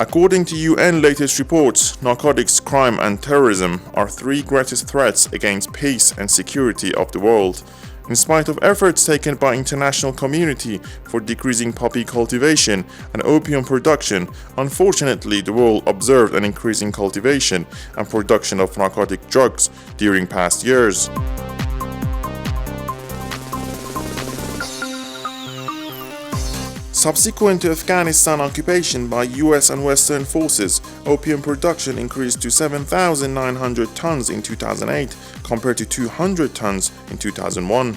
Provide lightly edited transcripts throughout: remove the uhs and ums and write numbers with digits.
According to UN latest reports, narcotics, crime and terrorism are three greatest threats against peace and security of the world. In spite of efforts taken by international community for decreasing poppy cultivation and opium production, unfortunately the world observed an increase in cultivation and production of narcotic drugs during past years. Subsequent to Afghanistan occupation by US and Western forces, opium production increased to 7,900 tons in 2008 compared to 200 tons in 2001.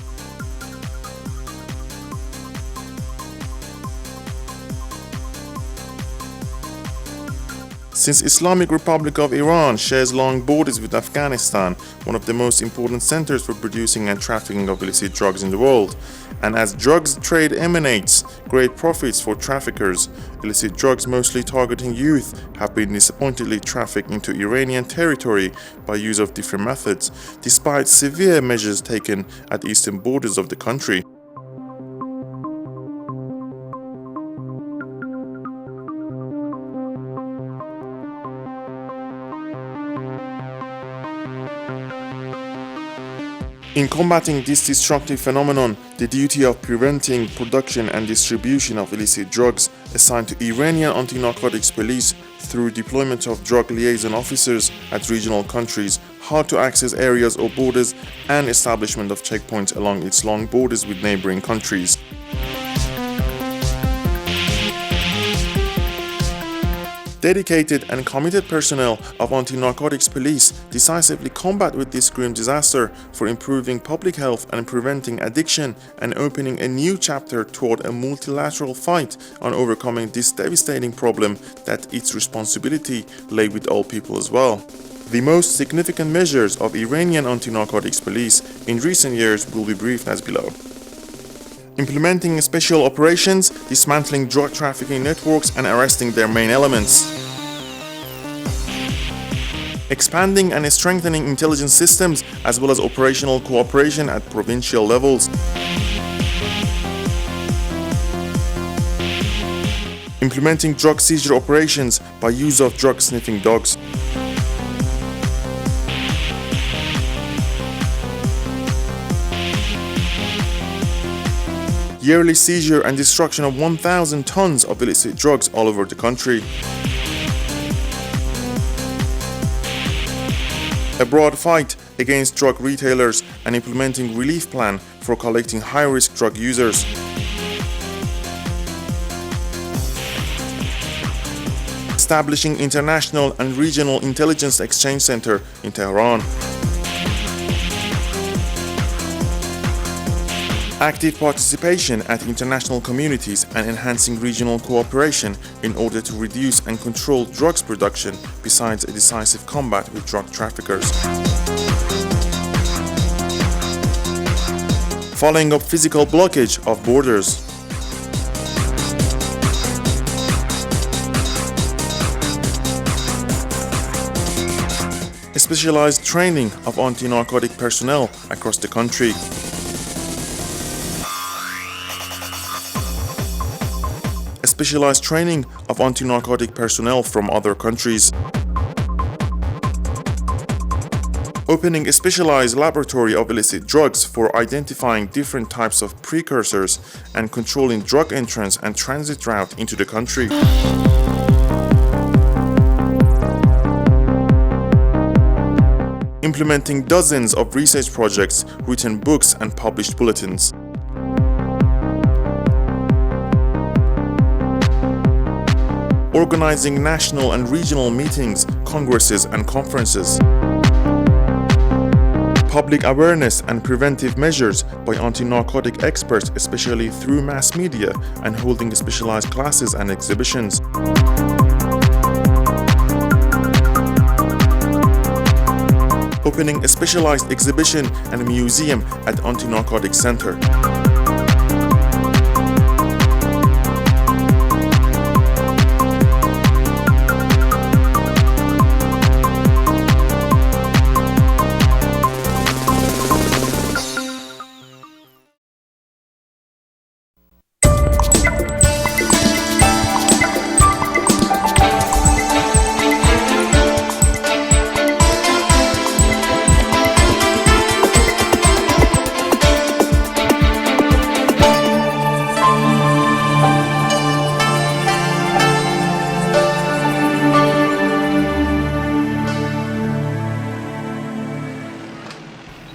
Since Islamic Republic of Iran shares long borders with Afghanistan, one of the most important centers for producing and trafficking of illicit drugs in the world, and as drugs trade emanates great profits for traffickers, illicit drugs mostly targeting youth have been disappointingly trafficked into Iranian territory by use of different methods, despite severe measures taken at the eastern borders of the country. In combating this destructive phenomenon, the duty of preventing production and distribution of illicit drugs assigned to Iranian anti-narcotics police through deployment of drug liaison officers at regional countries, hard-to-access areas or borders, and establishment of checkpoints along its long borders with neighboring countries. Dedicated and committed personnel of anti-narcotics police decisively combat with this grim disaster for improving public health and preventing addiction and opening a new chapter toward a multilateral fight on overcoming this devastating problem that its responsibility lay with all people as well. The most significant measures of Iranian anti-narcotics police in recent years will be briefed as below. Implementing special operations, dismantling drug trafficking networks and arresting their main elements. Expanding and strengthening intelligence systems as well as operational cooperation at provincial levels. Implementing drug seizure operations by use of drug sniffing dogs. Yearly seizure and destruction of 1,000 tons of illicit drugs all over the country. A broad fight against drug retailers and implementing relief plan for collecting high-risk drug users. Establishing international and regional intelligence exchange center in Tehran. Active participation at international communities and enhancing regional cooperation in order to reduce and control drugs production, besides a decisive combat with drug traffickers. Following up physical blockage of borders. Specialized training of anti-narcotic personnel across the country. Specialized training of anti-narcotic personnel from other countries. Opening a specialized laboratory of illicit drugs for identifying different types of precursors and controlling drug entrance and transit route into the country. Implementing dozens of research projects, written books and published bulletins. Organizing national and regional meetings, congresses and conferences. Public awareness and preventive measures by anti-narcotic experts, especially through mass media, and holding specialized classes and exhibitions. Opening a specialized exhibition and a museum at Anti-Narcotic Center.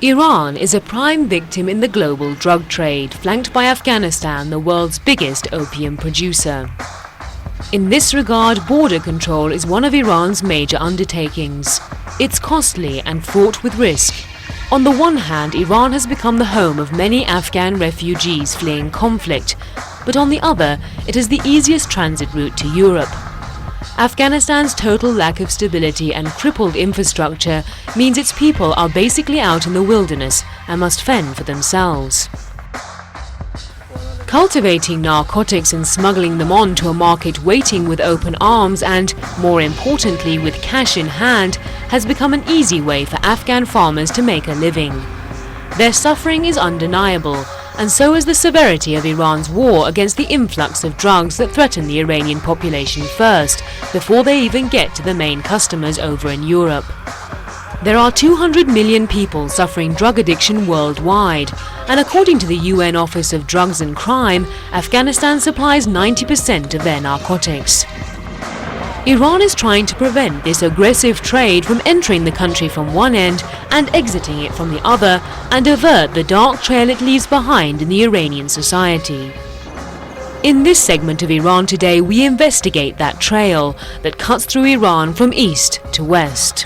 Iran is a prime victim in the global drug trade, flanked by Afghanistan, the world's biggest opium producer. In this regard, border control is one of Iran's major undertakings. It's costly and fraught with risk. On the one hand, Iran has become the home of many Afghan refugees fleeing conflict, but on the other, it is the easiest transit route to Europe. Afghanistan's total lack of stability and crippled infrastructure means its people are basically out in the wilderness and must fend for themselves. Cultivating narcotics and smuggling them on to a market waiting with open arms and, more importantly, with cash in hand, has become an easy way for Afghan farmers to make a living. Their suffering is undeniable, and so is the severity of Iran's war against the influx of drugs that threaten the Iranian population first, before they even get to the main customers over in Europe. There are 200 million people suffering drug addiction worldwide, and according to the UN Office of Drugs and Crime, Afghanistan supplies 90% of their narcotics. Iran is trying to prevent this aggressive trade from entering the country from one end and exiting it from the other, and avert the dark trail it leaves behind in the Iranian society. In this segment of Iran Today, we investigate that trail that cuts through Iran from east to west.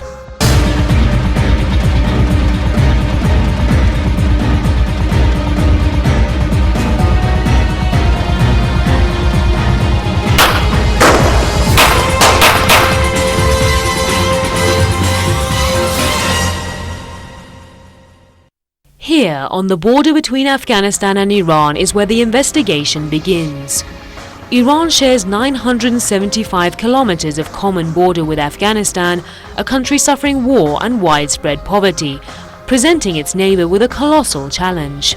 Here, on the border between Afghanistan and Iran, is where the investigation begins. Iran shares 975 kilometers of common border with Afghanistan, a country suffering war and widespread poverty, presenting its neighbor with a colossal challenge.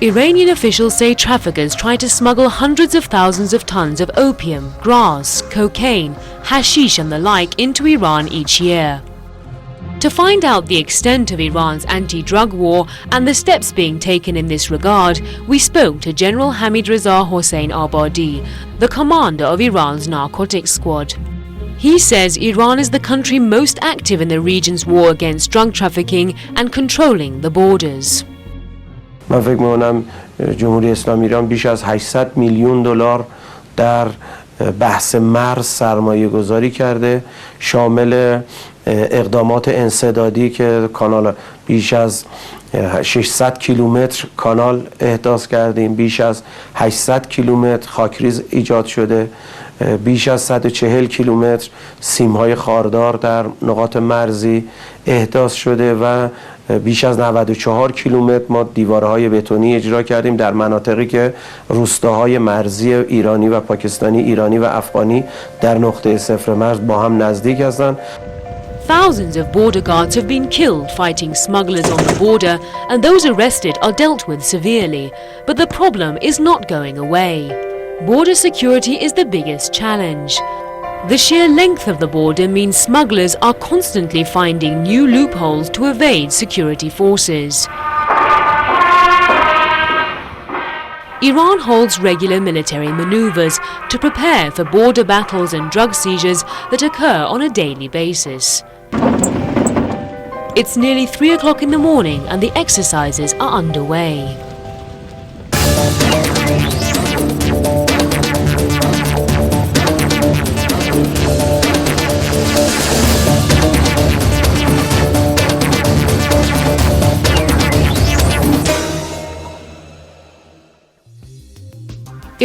Iranian officials say traffickers try to smuggle hundreds of thousands of tons of opium, grass, cocaine, hashish and the like into Iran each year. To find out the extent of Iran's anti-drug war and the steps being taken in this regard, we spoke to General Hamid Reza Hossein Abadi, the commander of Iran's narcotics squad. He says Iran is the country most active in the region's war against drug trafficking and controlling the borders. من فکر می‌کنم جمهوری اسلامی ایران بیش از 800 میلیون دلار در بحث مرز سرمایه گذاری کرده، شامل اقدامات انسدادی که کانال بیش از 600 کیلومتر کانال احداث کردیم، بیش از 800 کیلومتر خاکریز ایجاد شده، بیش از 140 کیلومتر سیم‌های خاردار در نقاط مرزی احداث شده و بیش از 94 کیلومتر ما دیوارهای بتونی اجرا کردیم در مناطقی که روستاهای مرزی ایرانی و پاکستانی، ایرانی و افغانی در نقطه صفر مرز با هم نزدیک هستند. Thousands of border guards have been killed fighting smugglers on the border, and those arrested are dealt with severely. But the problem is not going away. Border security is the biggest challenge. The sheer length of the border means smugglers are constantly finding new loopholes to evade security forces. Iran holds regular military maneuvers to prepare for border battles and drug seizures that occur on a daily basis. It's nearly 3 o'clock in the morning and the exercises are underway.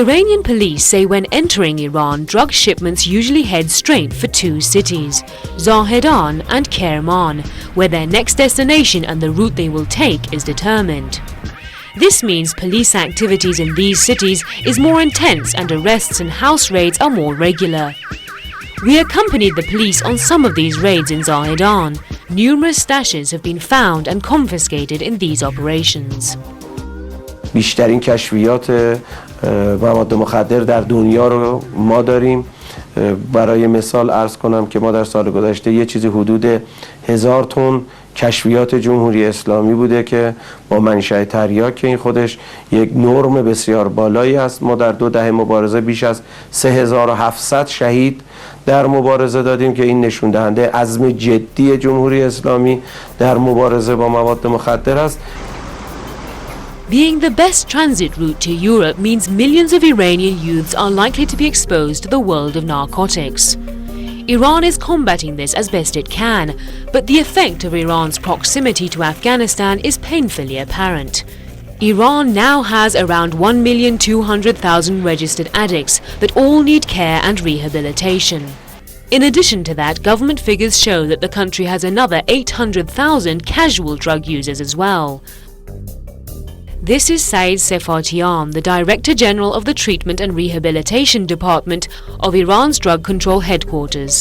Iranian police say when entering Iran, drug shipments usually head straight for two cities, Zahedan and Kerman, where their next destination and the route they will take is determined. This means police activities in these cities is more intense and arrests and house raids are more regular. We accompanied the police on some of these raids in Zahedan. Numerous stashes have been found and confiscated in these operations. بیشترین کشفیات مواد مخدر در دنیا رو ما داریم برای مثال عرض کنم که ما در سال گذشته یه چیزی حدود 1000 تن کشفیات جمهوری اسلامی بوده که با منشأ تریاک که این خودش یک نرم بسیار بالایی است. ما در 2 دهه مبارزه بیش از 3700 شهید در مبارزه دادیم که این نشون دهنده عزم جدی جمهوری اسلامی در مبارزه با مواد مخدر است. Being the best transit route to Europe means millions of Iranian youths are likely to be exposed to the world of narcotics. Iran is combating this as best it can, but the effect of Iran's proximity to Afghanistan is painfully apparent. Iran now has around 1,200,000 registered addicts that all need care and rehabilitation. In addition to that, government figures show that the country has another 800,000 casual drug users as well. This is Saeed Sefatian, the Director General of the Treatment and Rehabilitation Department of Iran's Drug Control Headquarters.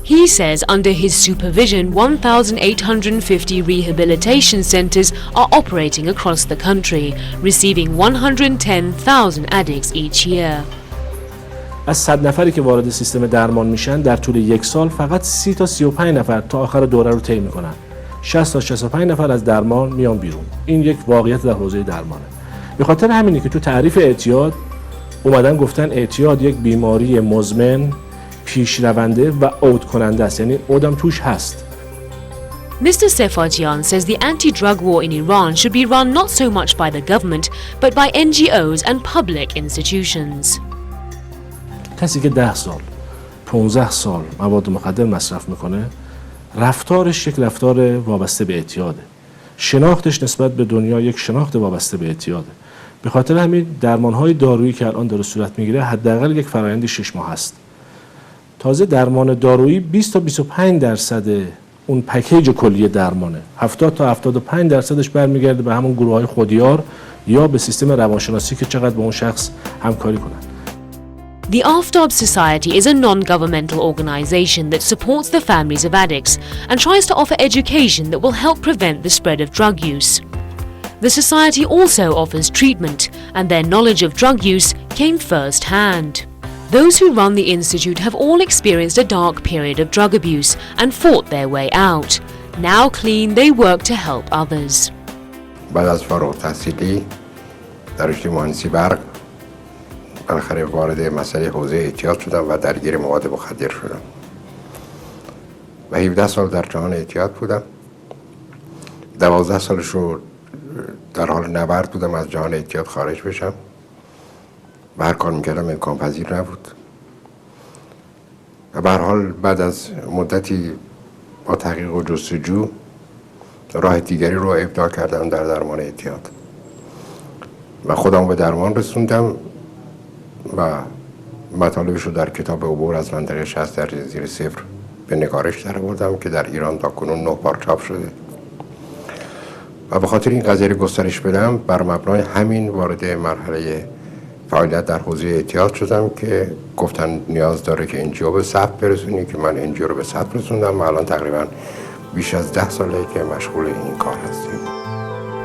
He says under his supervision 1,850 rehabilitation centers are operating across the country, receiving 110,000 addicts each year. از 100 نفری که وارد سیستم درمان میشن در طول یک سال فقط 30 تا 35 نفر تا آخر دوره رو طی میکنن. 60 تا 65 نفر از درمان میان بیرون. این یک واقعیت در حوزه درمانه. به خاطر همینه که تو تعریف اعتیاد اومدن گفتن اعتیاد یک بیماری مزمن، پیشرونده و عود کننده است. یعنی عودم توش هست. Mr. Sefatian says the anti-drug war in Iran should be run not so much by the government but by NGOs and public institutions. کسی که 10 سال 15 سال مواد مخدر مصرف میکنه رفتارش یک رفتار وابسته به اعتیاده. شناختش نسبت به دنیا یک شناخت وابسته به اعتیاده. به خاطر همین درمانهای دارویی که الان داره صورت میگیره حداقل یک فرآیند 6 ماه هست. تازه درمان دارویی 20 تا 25 درصد اون پکیج کلی درمانه. 70 تا 75 درصدش برمیگرده به همون گروه‌های خودیار یا به سیستم روانشناسی که چقدر با اون شخص همکاری کنن. The Aftab Society is a non-governmental organization that supports the families of addicts and tries to offer education that will help prevent the spread of drug use. The society also offers treatment, and their knowledge of drug use came first-hand. Those who run the institute have all experienced a dark period of drug abuse and fought their way out. Now clean, they work to help others. بعد از فارغ التحصیلی در رشته مهندسی برق بالاخره وارد مسئله حوزه اعتیاد شدم و درگیر مواد مخدر شدم و 17 سال در جهان اعتیاد بودم. 12 سالش رو در حال نبرد بودم از جهان اعتیاد خارج بشم و هر کار میکردم امکان پذیر نبود و به هر حال بعد از مدتی با تحقیق و جستجو راه دیگری رو ابداع کردم در درمان اعتیاد و خودم به درمان رسوندم و مطالبش رو در کتاب عبور از منطقه 60 در زیر صفر به نگارش درآوردم که در ایران تاکنون 9 بار چاپ شده و به خاطر این قضیه گسترش بدم بر مبنای همین وارد مرحله فعالیت در حوزه اعتیاد شدم که گفتن نیاز داره که انجیو به ثبت برسونی که من انجیو رو به ثبت رسوندم و الان تقریبا بیش از 10 ساله که مشغول این کار هستیم.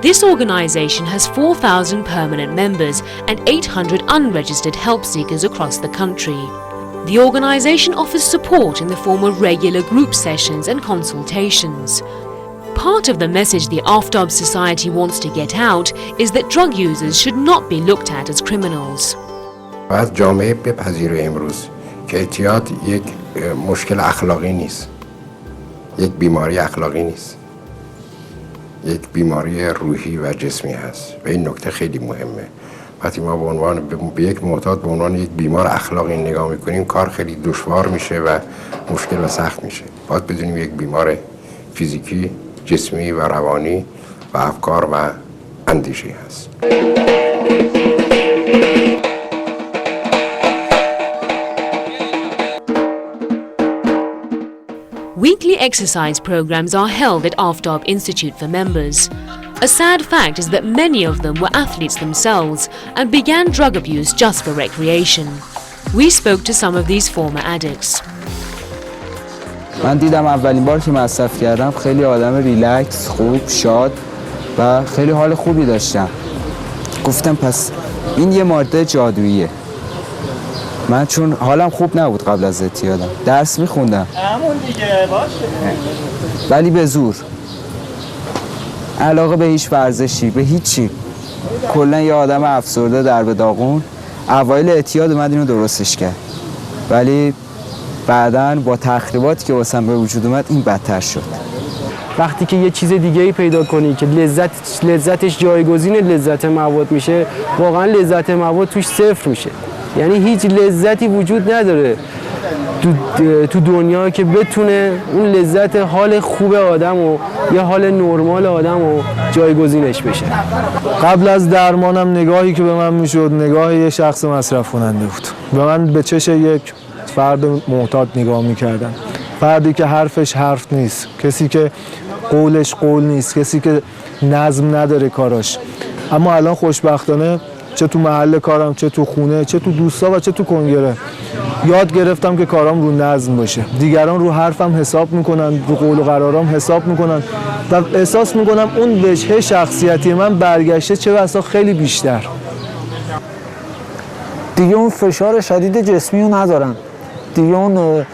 This organization has 4,000 permanent members and 800 unregistered help seekers across the country. The organization offers support in the form of regular group sessions and consultations. Part of the message the Aftab Society wants to get out is that drug users should not be looked at as criminals. باید جامعه بپذیره امروز که اعتیاد یک مشکل اخلاقی نیست، یک بیماری اخلاقی نیست، یک بیماری روحی و جسمی هست و این نکته خیلی مهمه. وقتی ما به عنوان به یک معتاد به عنوان یک بیمار اخلاقی نگاه میکنیم کار خیلی دشوار میشه و مشکل و سخت میشه. باید بدونیم یک بیمار فیزیکی، جسمی و روانی و افکار و اندیشه هست. Weekly exercise programs are held at Aftab Institute for members. A sad fact is that many of them were athletes themselves and began drug abuse just for recreation. We spoke to some of these former addicts. من دیدم اولین بار که مصرف کردم خیلی آدم ریلکس، خوب، شاد و خیلی حال خوبی داشتم. گفتم پس این یه ماده جادوییه. من چون حالم خوب نبود قبل از اعتیادم، درس میخوندم ولی به زور، علاقه به هیچ ورزشی، به هیچی، کلا یه آدم افسرده در به داغون. اوایل اعتیاد اومد اینو درستش کرد، ولی بعداً با تخریباتی که واسم به وجود اومد این بدتر شد. وقتی که یه چیز دیگه ای پیدا کنی که لذتش جایگزین لذت مواد میشه، واقعا لذت مواد توش صفر میشه. یعنی هیچ لذتی وجود نداره تو دنیا که بتونه اون لذت حال خوب آدم و یا حال نرمال آدم و جایگزینش بشه. قبل از درمانم نگاهی که به من میشد نگاه یه شخص مصرف کننده بود. به من به چش یک فرد معتاد نگاه میکردن، فردی که حرفش حرف نیست، کسی که قولش قول نیست، کسی که نظم نداره کاراش. اما الان خوشبختانه چه تو محل کارم، چه تو خونه، چه تو دوستا و چه تو کنگره یاد گرفتم که کارام رو نظم باشه. دیگران رو حرفم حساب میکنن، رو قول و قرارام حساب میکنن و احساس میکنم اون وجه شخصیتی من برگشته چه بسا خیلی بیشتر. دیگه اون فشار شدید جسمی رو ندارم، دیگه اون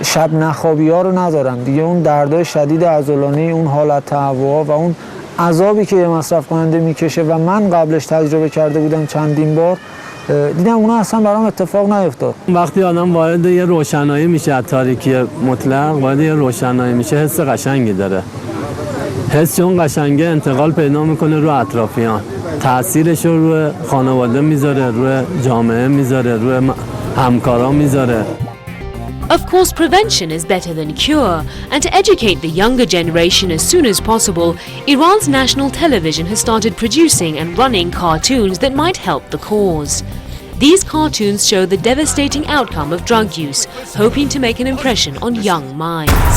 شب نخوابی ها رو ندارم، دیگه اون دردای شدید عضلانی، اون حالت تهوع و اون عذابی که یه مصرف کننده میکشه و من قبلش تجربه کرده بودم چندین بار، دیدم اونا اصلا برام اتفاق نیفتاد. وقتی آدم وارد یه روشنایی میشه از تاریکی مطلق، وارد یه روشنایی میشه، حس قشنگی داره. حس اون قشنگه انتقال پیدا میکنه رو اطرافیان، تأثیرش رو روی خانواده میذاره، روی جامعه میذاره، روی همکاران میذاره. Of course, prevention is better than cure, and to educate the younger generation as soon as possible, Iran's national television has started producing and running cartoons that might help the cause. These cartoons show the devastating outcome of drug use, hoping to make an impression on young minds.